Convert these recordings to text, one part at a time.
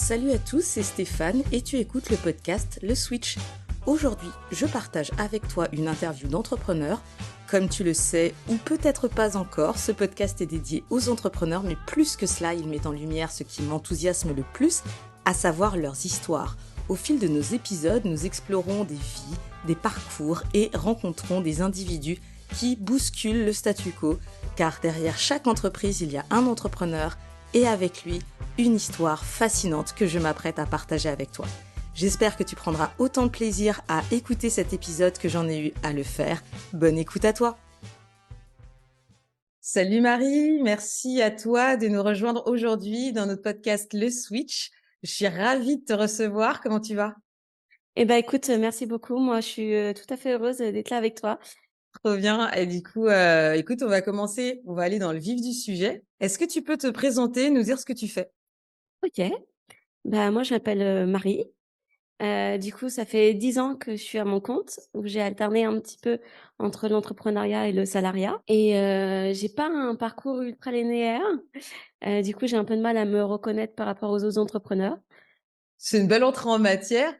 Salut à tous, c'est Stéphane et tu écoutes le podcast Le Switch. Aujourd'hui, je partage avec toi une interview d'entrepreneur. Comme tu le sais, ou peut-être pas encore, ce podcast est dédié aux entrepreneurs, mais plus que cela, il met en lumière ce qui m'enthousiasme le plus, à savoir leurs histoires. Au fil de nos épisodes, nous explorons des vies, des parcours et rencontrons des individus qui bousculent le statu quo, car derrière chaque entreprise, il y a un entrepreneur et avec lui, une histoire fascinante que je m'apprête à partager avec toi. J'espère que tu prendras autant de plaisir à écouter cet épisode que j'en ai eu à le faire. Bonne écoute à toi. Salut Marie, merci à toi de nous rejoindre aujourd'hui dans notre podcast Le Switch. Je suis ravie de te recevoir. Comment tu vas? Écoute, merci beaucoup. Moi, je suis, tout à fait heureuse, d'être là avec toi. Trop bien. Et du coup, écoute, on va commencer. On va aller dans le vif du sujet. Est-ce que tu peux te présenter, nous dire ce que tu fais? OK. Bah, moi, je m'appelle, Marie. Du coup, ça fait 10 ans que je suis à mon compte, où j'ai alterné un petit peu entre l'entrepreneuriat et le salariat et j'ai pas un parcours ultra linéaire. Du coup, j'ai un peu de mal à me reconnaître par rapport aux autres entrepreneurs. C'est une belle entrée en matière.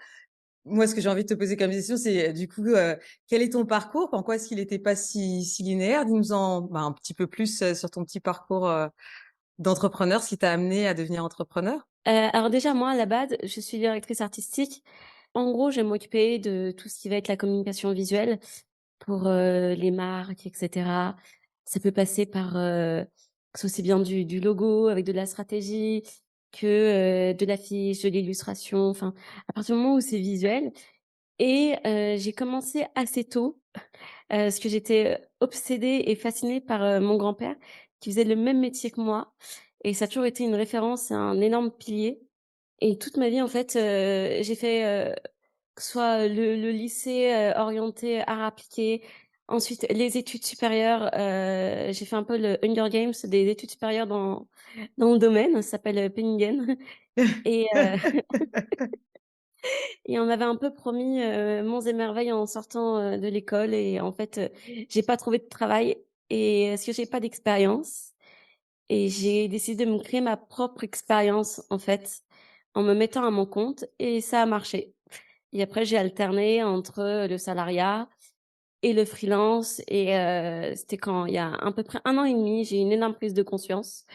Moi, ce que j'ai envie de te poser comme question, c'est du coup, quel est ton parcours? En quoi est-ce qu'il n'était pas si linéaire? Dis-nous en un petit peu plus sur ton petit parcours d'entrepreneur, ce qui t'a amené à devenir entrepreneur. Alors déjà, moi, à la base, je suis directrice artistique. En gros, je vais m'occuper de tout ce qui va être la communication visuelle pour, les marques et cetera. Ça peut passer par, que ce soit aussi bien du logo avec de la stratégie que, de l'affiche, de l'illustration, enfin, à partir du moment où c'est visuel et j'ai commencé assez tôt, parce que j'étais, obsédée et fascinée par, mon grand-père qui faisait le même métier que moi et ça a toujours été une référence, un énorme pilier et toute ma vie, en fait, j'ai fait, que ce soit le lycée, orienté arts appliqués, ensuite les études supérieures, j'ai fait un peu le Hunger Games des études supérieures dans le domaine, ça s'appelle, Penningen et et on m'avait un peu promis, monts et merveilles en sortant, de l'école et en fait, j'ai pas trouvé de travail et parce que j'ai pas d'expérience et j'ai décidé de me créer ma propre expérience, en fait, en me mettant à mon compte et ça a marché. Et après j'ai alterné entre le salariat et le freelance et c'était quand il y a à peu près 1 an et demi, j'ai eu une énorme prise de conscience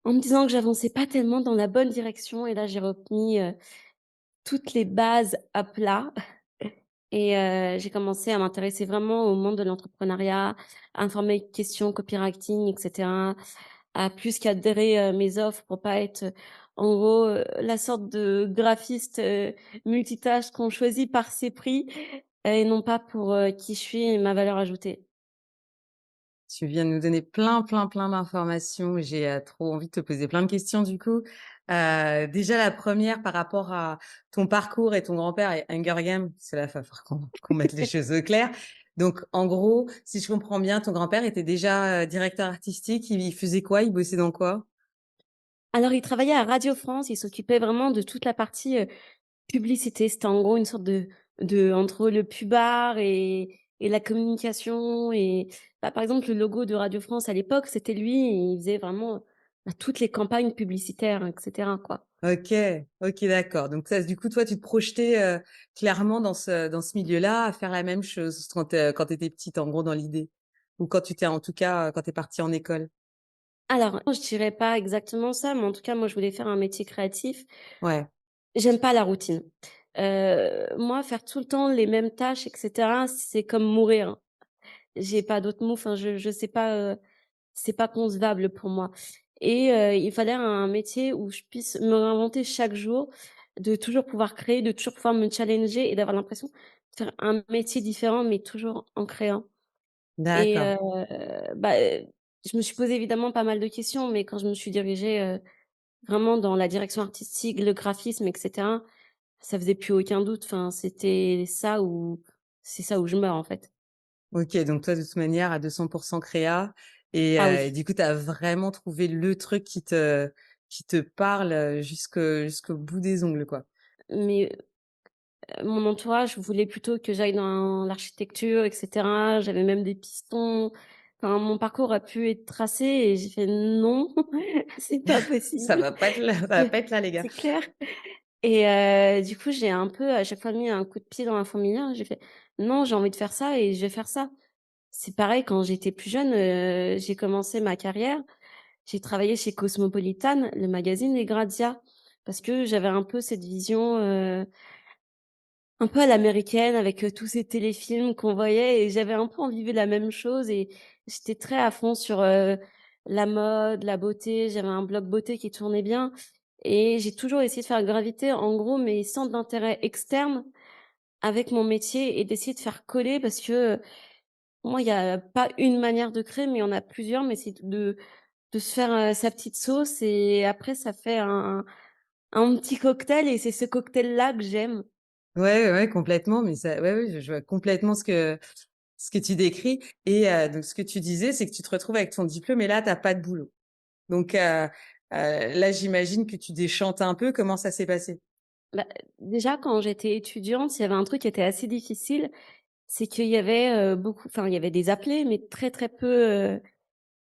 en me disant que j'avançais pas tellement dans la bonne direction et là j'ai remis, toutes les bases à plat et j'ai commencé à m'intéresser vraiment au monde de l'entrepreneuriat, à me former question copywriting et cetera, à plus cadrer, mes offres pour pas être, en gros, la sorte de graphiste, multitâche qu'on choisit par ses prix, et non pas pour, qui je suis et ma valeur ajoutée. Tu viens de nous donner plein d'informations. J'ai trop envie de te poser plein de questions du coup. Déjà la première par rapport à ton parcours et ton grand-père et Hunger Games, c'est là, il va falloir qu'on mette les choses au clair. Donc en gros, si je comprends bien, ton grand-père était déjà directeur artistique. Il faisait quoi? Il bossait dans quoi? Alors il travaillait à Radio France, il s'occupait vraiment de toute la partie, publicité. C'était en gros une sorte de entre le pubard et la communication et bah, par exemple, le logo de Radio France à l'époque, c'était lui et il faisait vraiment, bah, toutes les campagnes publicitaires et cetera, quoi. OK, OK, d'accord. Donc ça, du coup, toi, tu te projetais, clairement dans ce milieu-là, à faire la même chose quand tu étais petite, en gros, dans l'idée? Ou quand tu t'es en tout cas, quand tu es partie en école? Alors, je dirais pas exactement ça, mais en tout cas, moi, je voulais faire un métier créatif. Ouais, J'aime pas la routine. Moi, faire tout le temps les mêmes tâches et cetera, c'est comme mourir. J'ai pas d'autres mots, enfin, je sais pas, c'est pas concevable pour moi et il fallait un métier où je puisse me réinventer chaque jour, de toujours pouvoir créer, de toujours pouvoir me challenger et d'avoir l'impression de faire un métier différent, mais toujours en créant et d'accord. bah, je me suis posé évidemment pas mal de questions, mais quand je me suis dirigée, vraiment dans la direction artistique, le graphisme et cetera, ça faisait plus aucun doute. Enfin, c'était ça ou c'est ça ou je meurs, en fait. OK, donc toi, de toute manière, à 200 créa et Ah et oui, du coup, tu as vraiment trouvé le truc qui te parle, jusqu'au bout des ongles, quoi. mais mon entourage voulait plutôt que j'aille dans l'architecture et cetera. J'avais même des pistons. Enfin, mon parcours aurait pu être tracé et j'ai fait: «Non, c'est pas Ça possible». va pas être là, ça va C'est pas être là, les gars. c'est clair et du coup, j'ai un peu à chaque fois mis un coup de pied dans la fourmilière. J'ai fait: «Non, j'ai envie de faire ça et je vais faire ça». C'est pareil quand j'étais plus jeune, j'ai commencé ma carrière, j'ai travaillé chez Cosmopolitan, le magazine et Grazia parce que j'avais un peu cette vision, un peu à l'américaine avec, tous ces téléfilms qu'on voyait et j'avais un peu envie de vivre la même chose et j'étais très à fond sur, la mode, la beauté. J'avais un blog beauté qui tournait bien et j'ai toujours essayé de faire graviter en gros mes centres d'intérêt externes avec mon métier et d'essayer de faire coller parce que, pour moi, il y a pas une manière de créer, mais il y en a plusieurs, mais c'est de se faire, sa petite sauce et après ça fait un petit cocktail et c'est ce cocktail-là que j'aime. Ouais, ouais, complètement, mais ça ouais, ouais, je vois complètement ce que tu décris et donc ce que tu disais, c'est que tu te retrouves avec ton diplôme et là, tu as pas de boulot. Donc là, j'imagine que tu déchantes un peu. Comment ça s'est passé? Bah, déjà quand j'étais étudiante, il y avait un truc qui était assez difficile, c'est qu'il y avait, il y avait des appelés, mais très, très peu,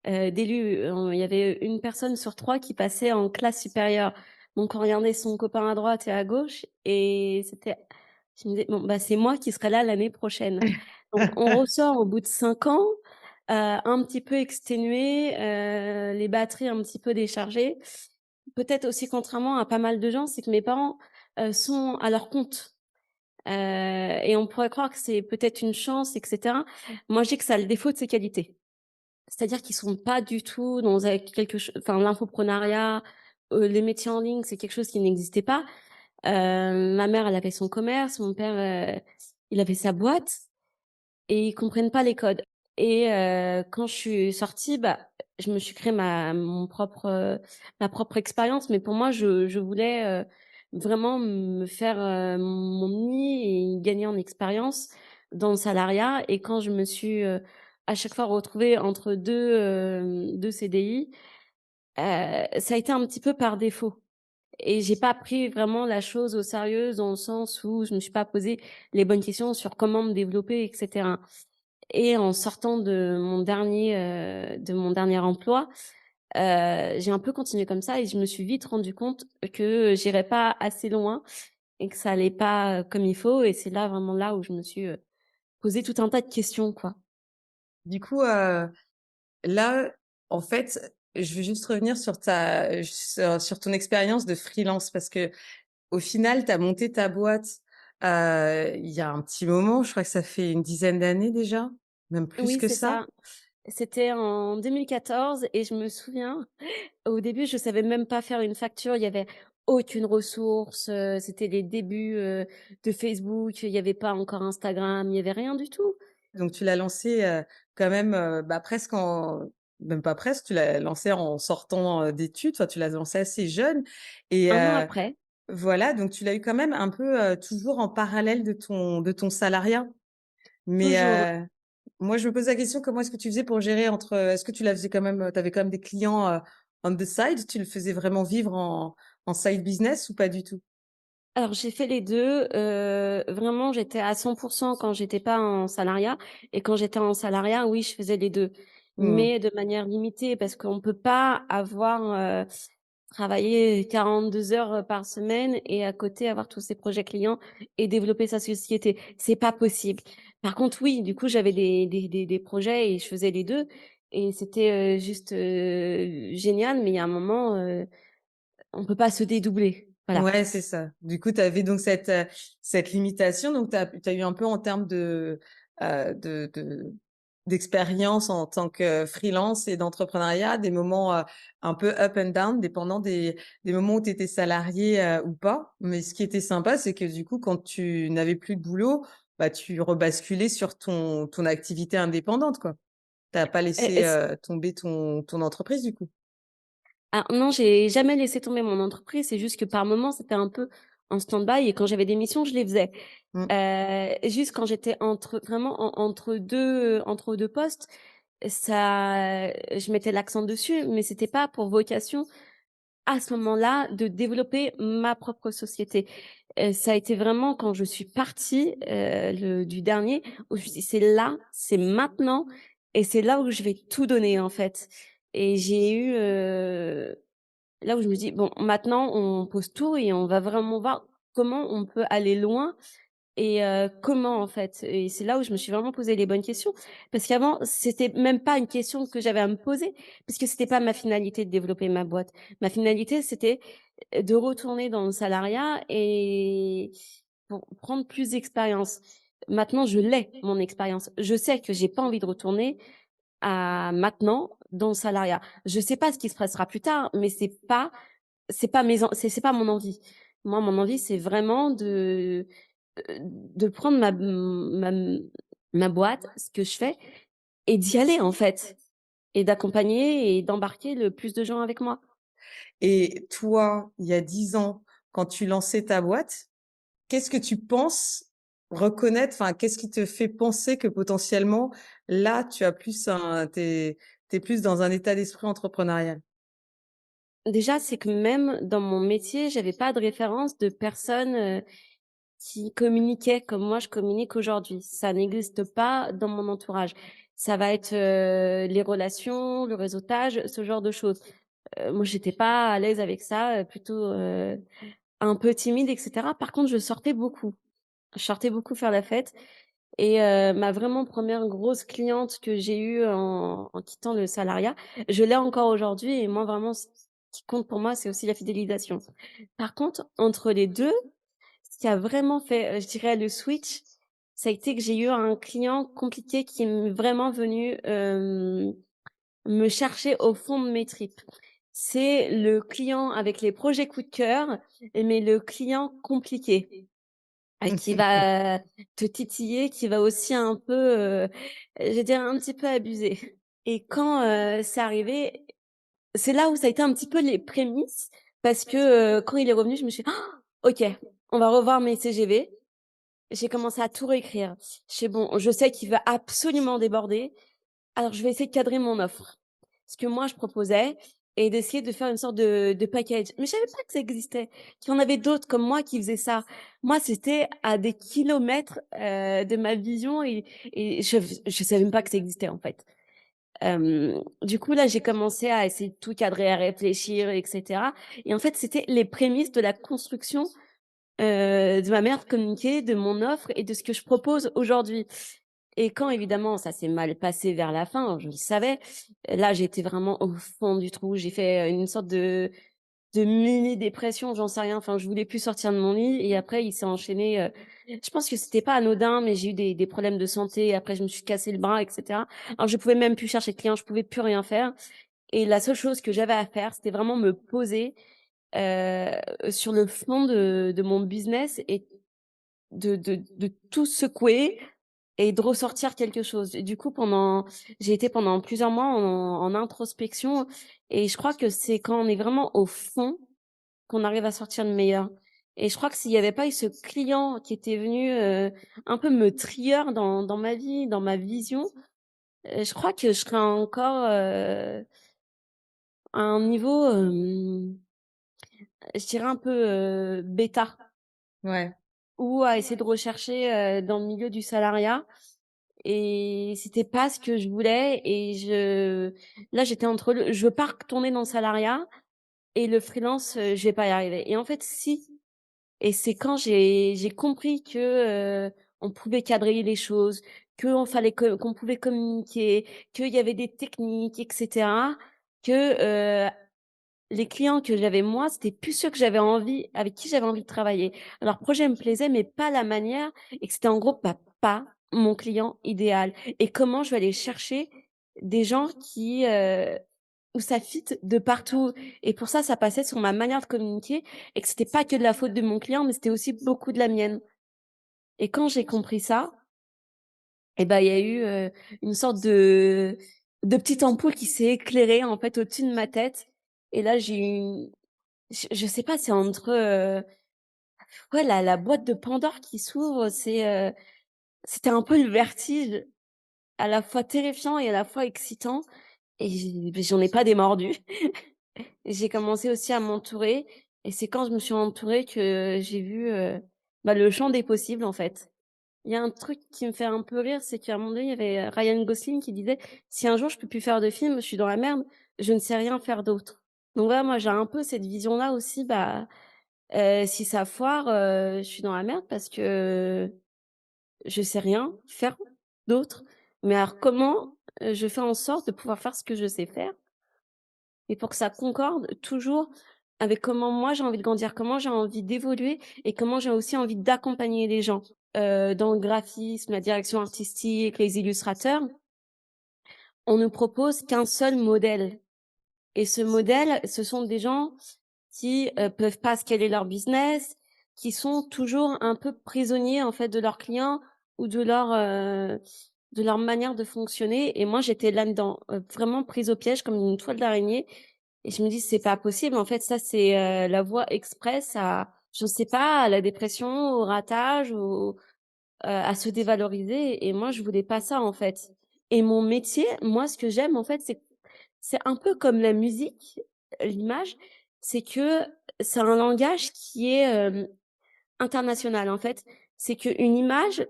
d'élus. Il y avait une personne sur 3 qui passait en classe supérieure. Donc on regardait son copain à droite et à gauche et je me disais: «Bon, bah, c'est moi qui serai là l'année prochaine». Donc on ressort au bout de 5 ans, un petit peu exténué, les batteries un petit peu déchargées. Peut-être aussi contrairement à pas mal de gens, c'est que mes parents, sont à leur compte, et on pourrait croire que c'est peut-être une chance et cetera. Moi, je dis que ça a le défaut de ses qualités. C'est-à-dire qu'ils sont pas du tout dans quelque chose, enfin, l'infoprenariat, les métiers en ligne, c'est quelque chose qui n'existait pas. Ma mère, elle avait son commerce, mon père, il avait sa boîte et ils comprennent pas les codes et quand je suis sortie, bah, je me suis créé ma propre expérience, mais pour moi, je voulais, vraiment me faire, mon nid et gagner en expérience dans le salariat et quand je me suis, à chaque fois retrouvée entre 2 CDI, ça a été un petit peu par défaut et j'ai pas pris vraiment la chose au sérieux dans le sens où je me suis pas posé les bonnes questions sur comment me développer et cetera. Et en sortant de mon dernier emploi, j'ai un peu continué comme ça et je me suis vite rendu compte que j'irais pas assez loin et que ça allait pas, comme il faut et c'est là, vraiment là où je me suis, posé tout un tas de questions, quoi. Du coup, là, en fait, je veux juste revenir sur ton expérience de freelance parce que au final, tu as monté ta boîte, il y a un petit moment, je crois que ça fait une dizaine d'années déjà, même plus Oui, que c'est ça? ça. C'était en 2014 et je me souviens, au début, je savais même pas faire une facture, il y avait aucune ressource, c'était les débuts, de Facebook, il y avait pas encore Instagram, il y avait rien du tout. Donc tu l'as lancé, quand même, bah, presque en même pas presque, tu l'as lancé en sortant, d'études, enfin tu l'as lancé assez jeune et 1 an après, voilà, donc tu l'as eu quand même un peu, toujours en parallèle de ton salariat. Mais toujours. moi je me pose la question, comment est-ce que tu faisais pour gérer entre, est-ce que tu la faisais quand même, tu avais quand même des clients, on the side? Tu le faisais vraiment vivre en side business ou pas du tout? Alors j'ai fait les 2. Vraiment j'étais à 100 quand j'étais pas en salariat et quand j'étais en salariat, oui, je faisais les 2, Mmh. mais de manière limitée parce qu'on peut pas avoir, travaillé 42 heures, par semaine et à côté avoir tous ses projets clients et développer sa société. C'est pas possible. Par contre, oui, du coup, j'avais des projets et je faisais les 2 et c'était, juste, génial, mais il y a un moment, on peut pas se dédoubler. Voilà. Ouais, c'est ça. Du coup, tu avais donc cette limitation, donc tu as eu un peu en termes de d'expérience en tant que freelance et d'entrepreneuriat, des moments, un peu up and down, dépendant des moments où tu étais salarié, ou pas. Mais ce qui était sympa, c'est que du coup, quand tu n'avais plus de boulot, bah, tu rebasculais sur ton activité indépendante, quoi. Tu pas laissé, Et tomber ton entreprise, du coup? ah non, j'ai jamais laissé tomber mon entreprise, c'est juste que par moments, c'était un peu en stand-by et quand j'avais des missions, je les faisais. Mmh. Juste quand j'étais entre 2 postes, ça je mettais l'accent dessus, mais c'était pas pour vocation, à ce moment-là, de développer ma propre société. Ça a été vraiment quand je suis partie, le du dernier, où je me suis dit: «C'est là, c'est maintenant» et c'est là où je vais tout donner, en fait. Et j'ai eu, là où je me dis: «Bon, maintenant on pose tout et on va vraiment voir comment on peut aller loin et comment, en fait?» Et c'est là où je me suis vraiment posé les bonnes questions. Parce qu'avant, c'était même pas une question que j'avais à me poser, puisque c'était pas ma finalité de développer ma boîte. Ma finalité, c'était, de retourner dans le salariat et pour prendre plus d'expérience. Maintenant, je l'ai, mon expérience. Je sais que j'ai pas envie de retourner à maintenant dans le salariat. Je sais pas ce qui se passera plus tard, mais c'est pas mes en c'est pas mon envie. Moi, mon envie, c'est vraiment de prendre ma boîte, ce que je fais et d'y aller, en fait, et d'accompagner et d'embarquer le plus de gens avec moi. Et toi, il y a 10 ans, quand tu lançais ta boîte, qu'est-ce que tu penses reconnaître, enfin, qu'est-ce qui te fait penser que potentiellement, là, tu as plus t'es plus dans un état d'esprit entrepreneurial? Déjà, c'est que même dans mon métier, j'avais pas de référence de personnes, qui communiquaient comme moi je communique aujourd'hui. Ça n'existe pas dans mon entourage. Ça va être, les relations, le réseautage, ce genre de choses. Moi, j'étais pas à l'aise avec ça, plutôt, un peu timide et cetera. Par contre, je sortais beaucoup. Je sortais beaucoup faire la fête et ma vraiment première grosse cliente que j'ai eue en quittant le salariat, je l'ai encore aujourd'hui et moi vraiment ce qui compte pour moi, c'est aussi la fidélisation. Par contre, entre les 2, ce qui a vraiment fait, je dirais le switch, ça a été que j'ai eu un client compliqué qui est vraiment venu, me chercher au fond de mes tripes. C'est le client avec les projets coup de cœur, mais le client compliqué. Qui va te titiller, qui va aussi un peu, je vais dire un petit peu abuser. Et quand, c'est arrivé, c'est là où ça a été un petit peu les prémices parce que, quand il est revenu, je me suis dit: «Oh, OK, on va revoir mes CGV». J'ai commencé à tout réécrire. Je fais: «Bon, je sais qu'il va absolument déborder, alors je vais essayer de cadrer mon offre». Ce que moi je proposais et d'essayer de faire une sorte de package. Mais je savais pas que ça existait, qu'il y en avait d'autres comme moi qui faisaient ça. Moi, c'était à des kilomètres, de ma vision et je savais même pas que ça existait, en fait. Du coup, là, j'ai commencé à essayer de tout cadrer, à réfléchir et cetera et en fait, c'était les prémices de la construction, de ma manière de communiquer, de mon offre et de ce que je propose aujourd'hui. Et quand évidemment ça s'est mal passé vers la fin, je le savais, là j'étais vraiment au fond du trou. J'ai fait, une sorte de mini dépression, j'en sais rien, enfin je voulais plus sortir de mon lit et après il s'est enchaîné, je pense que c'était pas anodin, mais j'ai eu des problèmes de santé. Après je me suis cassé le bras et cetera. Alors je pouvais même plus chercher de clients, je pouvais plus rien faire et la seule chose que j'avais à faire, c'était vraiment me poser, heu, sur le fond de mon business et de tout secouer et de ressortir quelque chose. Et du coup, j'ai été pendant plusieurs mois en introspection et je crois que c'est quand on est vraiment au fond qu'on arrive à sortir le meilleur. Et je crois que s'il y avait pas eu ce client qui était venu, un peu me trigger dans ma vie, dans ma vision, je crois que je serais encore, à un niveau, je dirais un peu, bêta Ouais. ou à essayer de rechercher, dans le milieu du salariat. Et c'était pas ce que je voulais et là, j'étais entre le je veux pas retourner dans le salariat et le freelance, je vais pas y arriver et en fait si et c'est quand j'ai compris que, on pouvait cadrer les choses, qu'on pouvait communiquer, qu'il y avait des techniques et cetera, que, les clients que j'avais moi, c'était plus ceux que j'avais envie avec qui j'avais envie de travailler. Leur projet me plaisait, mais pas la manière et que c'était en gros, bah, pas mon client idéal et comment je vais aller chercher des gens où ça fit de partout et pour ça, ça passait sur ma manière de communiquer et que c'était pas que de la faute de mon client, mais c'était aussi beaucoup de la mienne et quand j'ai compris ça et ben il y a eu, une sorte de petite ampoule qui s'est éclairée, en fait, au-dessus de ma tête et là, j'ai eu je sais pas, c'est entre, ouais, la boîte de Pandore qui s'ouvre, c'était un peu le vertige, à la fois terrifiant et à la fois excitant et j'en ai pas démordu. Et j'ai commencé aussi à m'entourer et c'est quand je me suis entourée que j'ai vu, bah, le champ des possibles, en fait. Il y a un truc qui me fait un peu rire, c'est qu'à un moment donné, il y avait, Ryan Gosling qui disait: «Si un jour je peux plus faire de film, je suis dans la merde, je ne sais rien faire d'autre». Donc voilà, moi j'ai un peu cette vision-là aussi, bah, si ça foire, je suis dans la merde parce que je sais rien faire d'autre. Mais alors comment, je fais en sorte de pouvoir faire ce que je sais faire et pour que ça concorde toujours avec comment moi j'ai envie de grandir, comment j'ai envie d'évoluer et comment j'ai aussi envie d'accompagner les gens. Dans le graphisme, la direction artistique, les illustrateurs, on ne propose qu'un seul modèle et ce modèle, ce sont des gens qui, peuvent pas scaler leur business, qui sont toujours un peu prisonniers, en fait, de leurs clients ou de leur manière de fonctionner et moi j'étais là-dedans, vraiment prise au piège comme une toile d'araignée et je me dis: «C'est pas possible, en fait, ça c'est, la voie express à je sais pas, à la dépression, au ratage, à se dévaloriser» et moi je voulais pas ça, en fait et mon métier, moi ce que j'aime, en fait, c'est un peu comme la musique, l'image, c'est que c'est un langage qui est, international, en fait. C'est qu'une image,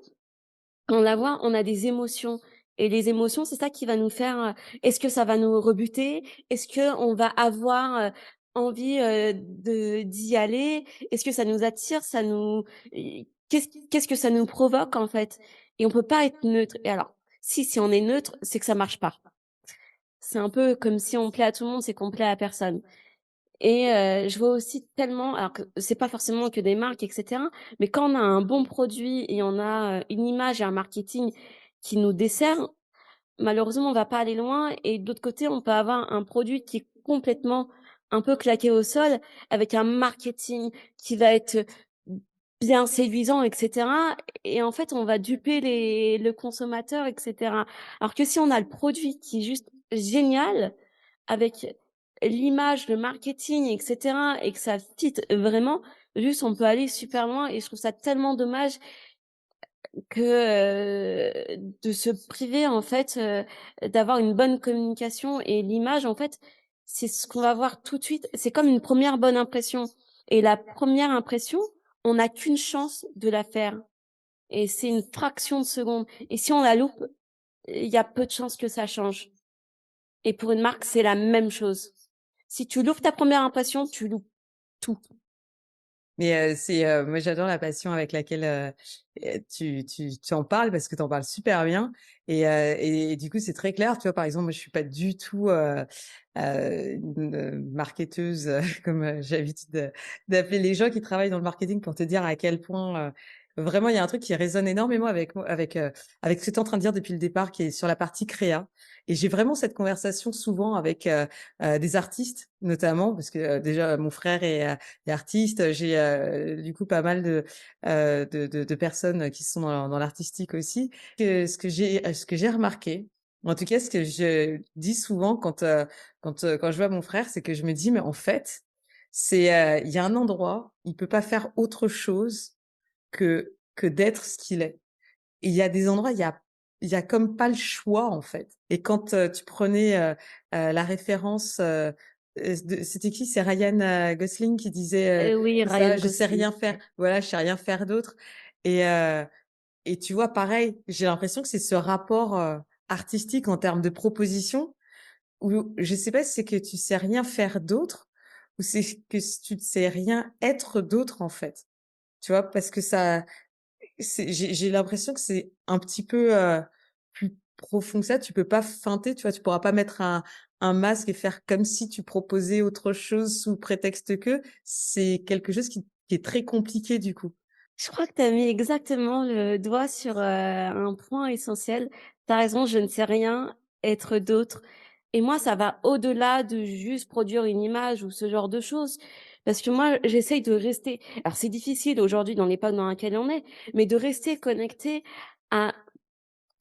quand on la voit, on a des émotions et les émotions, c'est ça qui va nous faire, est-ce que ça va nous rebuter? Est-ce qu'on va avoir, envie, de d'y aller? Est-ce que ça nous attire? Ça nous qu'est-ce que ça nous provoque, en fait? Et on peut pas être neutre et alors, si on est neutre, c'est que ça marche pas. C'est un peu comme si on plaît à tout le monde, c'est qu'on plaît à personne. Et je vois aussi tellement alors que c'est pas forcément que des marques et cetera, mais quand on a un bon produit et on a, une image et un marketing qui nous dessert, malheureusement on va pas aller loin et de l'autre côté, on peut avoir un produit qui est complètement un peu claqué au sol avec un marketing qui va être bien séduisant et cetera et en fait, on va duper le consommateur et cetera. Alors que si on a le produit qui est juste génial avec l'image, le marketing et cetera et que ça fit vraiment, juste on peut aller super loin et je trouve ça tellement dommage que, de se priver en fait, d'avoir une bonne communication et l'image en fait, c'est ce qu'on va voir tout de suite. C'est comme une première bonne impression et la première impression, on n'a qu'une chance de la faire et c'est une fraction de seconde et si on la loupe, il y a peu de chances que ça change et pour une marque, c'est la même chose. Si tu loupes ta première impression, tu loupes tout. Mais, moi j'adore la passion avec laquelle, tu en parles parce que tu en parles super bien et du coup c'est très clair. Tu vois, par exemple, moi je suis pas du tout, une, marketeuse, comme, j'ai l'habitude d'appeler les gens qui travaillent dans le marketing pour te dire à quel point, vraiment il y a un truc qui résonne énormément avec moi avec ce que tu es en train de dire depuis le départ qui est sur la partie créa et j'ai vraiment cette conversation souvent avec, des artistes notamment parce que, déjà mon frère est artiste. J'ai, du coup pas mal de personnes qui sont dans l'artistique aussi. Ce que j'ai remarqué, en tout cas ce que je dis souvent quand je vois mon frère, c'est que je me dis: «Mais en fait, il y a un endroit, il peut pas faire autre chose que d'être ce qu'il est». Et il y a des endroits, il y a comme pas le choix, en fait. Et quand, tu prenais, la référence, c'était qui? C'est Ryan, Gosling qui disait, Oui, Ryan ça: «Je sais Gosling. rien faire». Voilà, je sais rien faire d'autre et heu et tu vois, pareil, j'ai l'impression que c'est ce rapport, artistique en termes de proposition où je sais pas si c'est que tu sais rien faire d'autre ou c'est que tu ne sais rien être d'autre, en fait. Tu vois? Parce que ça j'ai l'impression que c'est un petit peu, plus profond que ça. Tu peux pas feinter, tu vois? Tu pourras pas mettre un masque et faire comme si tu proposais autre chose sous prétexte que. C'est quelque chose qui est très compliqué, du coup. Je crois que tu as mis exactement le doigt sur, un point essentiel. Tu as raison, je ne sais rien être d'autre et moi, ça va au-delà de juste produire une image ou ce genre de choses. Parce que moi, j'essaye de rester alors c'est difficile aujourd'hui dans l'époque dans laquelle on est, mais de rester connecté à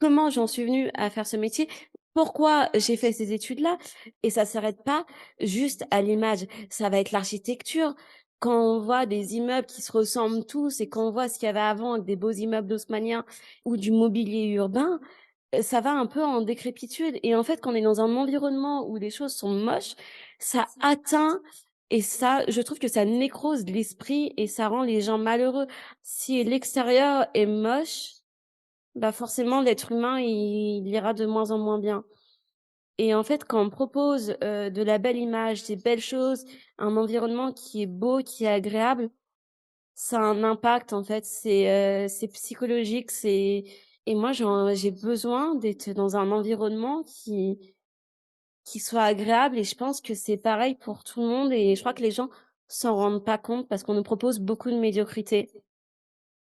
comment j'en suis venue à faire ce métier? Pourquoi j'ai fait ces études-là? Et ça s'arrête pas juste à l'image. Ça va être l'architecture. Quand on voit des immeubles qui se ressemblent tous et qu'on voit ce qu'il y avait avant avec des beaux immeubles haussmanniens ou du mobilier urbain, ça va un peu en décrépitude. Et en fait, quand on est dans un environnement où les choses sont moches, ça atteint et ça, je trouve que ça nécrose l'esprit et ça rend les gens malheureux. Si l'extérieur est moche, bah, forcément l'être humain il ira de moins en moins bien et en fait, quand on me propose, de la belle image, des belles choses, un environnement qui est beau, qui est agréable, ça a un impact en fait. C'est psychologique, c'est et moi j'ai besoin d'être dans un environnement qui soit agréable et je pense que c'est pareil pour tout le monde et je crois que les gens s'en rendent pas compte parce qu'on nous propose beaucoup de médiocrité.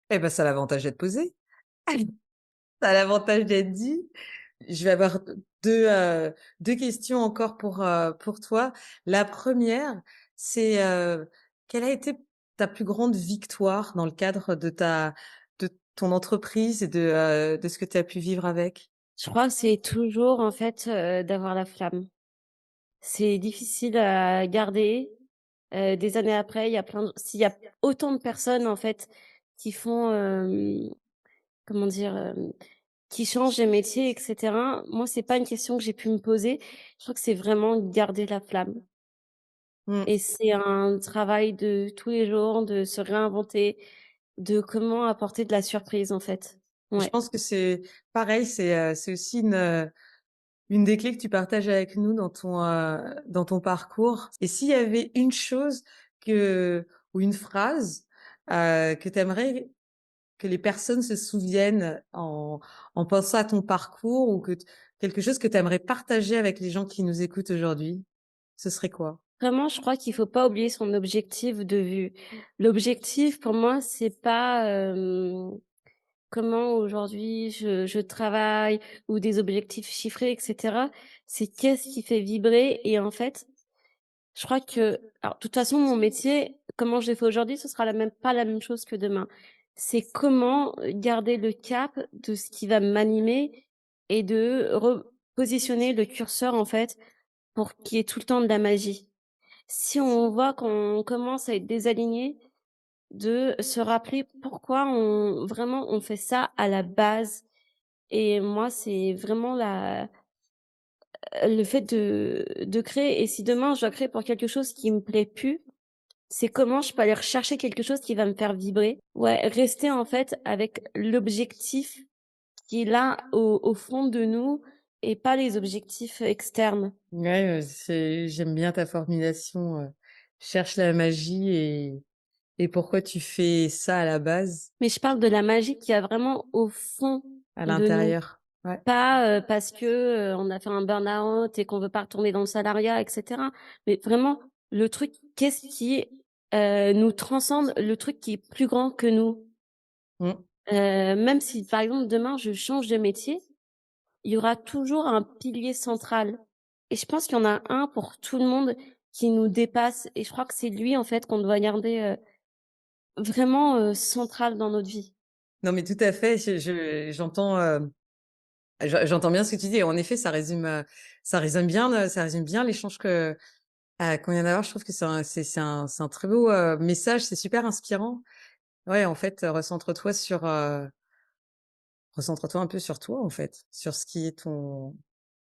Eh ben, ça a l'avantage d'être posé. Ça a l'avantage d'être dit. Je vais avoir 2 questions encore pour toi. La première, c'est, quelle a été ta plus grande victoire dans le cadre de ton entreprise et de ce que tu as pu vivre avec? Je crois que c'est toujours en fait, d'avoir la flamme. C'est difficile à garder, des années après, il y a plein de s'il y a autant de personnes en fait qui font, comment dire? Qui changent de métier et cetera. Moi, c'est pas une question que j'ai pu me poser. Je crois que c'est vraiment garder la flamme Mmh. et c'est un travail de tous les jours, de se réinventer, de comment apporter de la surprise, en fait. Je Ouais. pense que c'est pareil, c'est aussi une des clés que tu partages avec nous dans ton parcours. Et s'il y avait une chose que ou une phrase, que tu aimerais que les personnes se souviennent en pensant à ton parcours ou quelque chose que tu aimerais partager avec les gens qui nous écoutent aujourd'hui, ce serait quoi? Vraiment, je crois qu'il faut pas oublier son objectif de vue. L'objectif, pour moi, c'est pas, comment aujourd'hui je travaille ou des objectifs chiffrés et cetera. C'est qu'est-ce qui fait vibrer et en fait, je crois que alors de toute façon mon métier, comment je l'ai fait aujourd'hui, ce sera la même pas la même chose que demain. C'est comment, garder le cap de ce qui va m'animer et de repositionner le curseur en fait pour qu'il y ait tout le temps de la magie. Si on voit qu'on commence à être désaligné, de se rappeler pourquoi on vraiment on fait ça à la base et moi c'est vraiment le fait de créer et si demain je dois créer pour quelque chose qui me plaît plus, c'est comment je peux aller rechercher quelque chose qui va me faire vibrer. Ouais, rester en fait avec l'objectif qui est là au fond de nous et pas les objectifs externes. Ouais, j'aime bien ta formulation, cherche la magie et pourquoi tu fais ça à la base, Mais je parle de la magie qu'il y a vraiment au fond à de nous. l'intérieur. Ouais. Pas, parce que, on a fait un burn-out et qu'on veut pas retourner dans le salariat et cetera. Mais vraiment le truc, qu'est-ce qui, nous transcende, le truc qui est plus grand que nous. Mmh. Même si par exemple demain je change de métier, il y aura toujours un pilier central et je pense qu'il y en a un pour tout le monde qui nous dépasse et je crois que c'est lui en fait qu'on doit garder, vraiment, central dans notre vie. Non, mais tout à fait, j'entends, j'entends bien ce que tu dis et en effet, ça résume bien l'échange qu'on vient d'avoir. Je trouve que c'est un très beau, message, c'est super inspirant. Ouais, en fait, recentre-toi un peu sur toi, en fait, sur ce qui est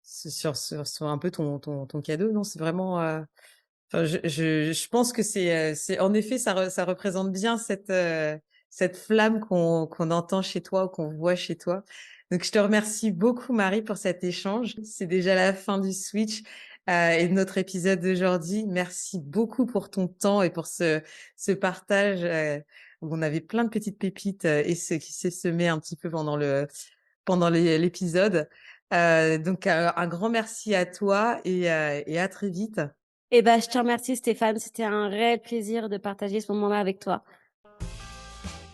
sur un peu ton cadeau. Non, c'est vraiment, enfin, je pense que c'est en effet, ça représente bien cette flamme qu'on entend chez toi ou qu'on voit chez toi. Donc, je te remercie beaucoup, Marie, pour cet échange. C'est déjà la fin du switch, et de notre épisode d'aujourd'hui. Merci beaucoup pour ton temps et pour ce partage, où on avait plein de petites pépites, et ce qui s'est semé un petit peu pendant l'épisode. Donc, un grand merci à toi et à très vite. Et ben je te remercie Stéphane, c'était un réel plaisir de partager ce moment-là avec toi.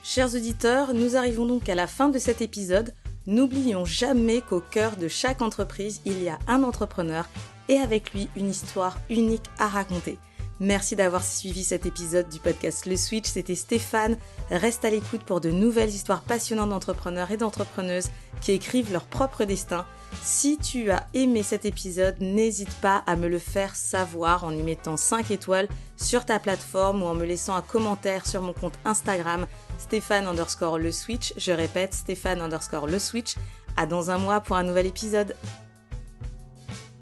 Chers auditeurs, nous arrivons donc à la fin de cet épisode. N'oublions jamais qu'au cœur de chaque entreprise, il y a un entrepreneur et avec lui une histoire unique à raconter. Merci d'avoir suivi cet épisode du podcast Le Switch, c'était Stéphane. Reste à l'écoute pour de nouvelles histoires passionnantes d'entrepreneurs et d'entrepreneuses qui écrivent leur propre destin. Si tu as aimé cet épisode, n'hésite pas à me le faire savoir en y mettant 5 étoiles sur ta plateforme ou en me laissant un commentaire sur mon compte Instagram Stéphane_le Switch. Je répète, Stéphane_le Switch. À dans un mois pour un nouvel épisode.